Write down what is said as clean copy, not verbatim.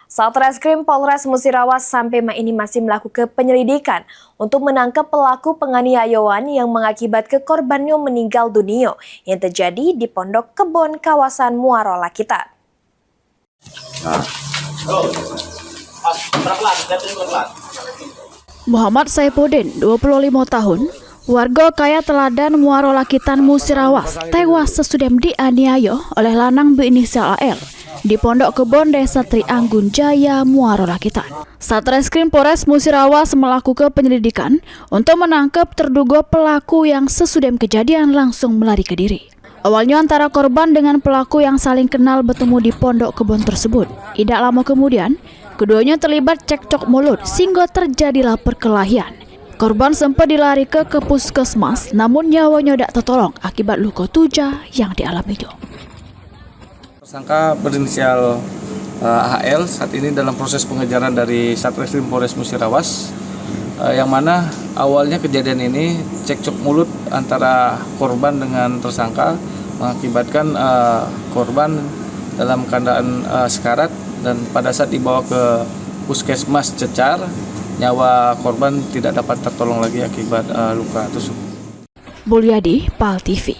Satreskrim Polres Musirawas sampai ini masih melakukan penyelidikan untuk menangkap pelaku penganiayaan yang mengakibatkan korbannya meninggal dunia yang terjadi di Pondok Kebon kawasan Muaro Lakitan. Muhammad Saifuddin, 25 tahun, warga kaya Teladan Muaro Lakitan Musirawas, tewas sesudah dianiaya oleh lanang berinisial AL di Pondok Kebon Desa Trianggun Jaya, Muaro Lakitan. Satreskrim Polres Musirawas melakukan penyelidikan untuk menangkap terduga pelaku yang sesudah kejadian langsung melarikan diri. Awalnya antara korban dengan pelaku yang saling kenal bertemu di Pondok Kebon tersebut. Tidak lama kemudian, keduanya terlibat cekcok mulut sehingga terjadilah perkelahian. Korban sempat dilarikan ke puskesmas, namun nyawanya tidak tertolong akibat luka tujah yang dialaminya. Tersangka berinisial HL saat ini dalam proses pengejaran dari Satreskrim Polres Musirawas, yang mana awalnya kejadian ini cekcok mulut antara korban dengan tersangka mengakibatkan korban dalam keadaan sekarat, dan pada saat dibawa ke puskesmas Cecar, nyawa korban tidak dapat tertolong lagi akibat luka tusuk. Mulyadi, PAL TV.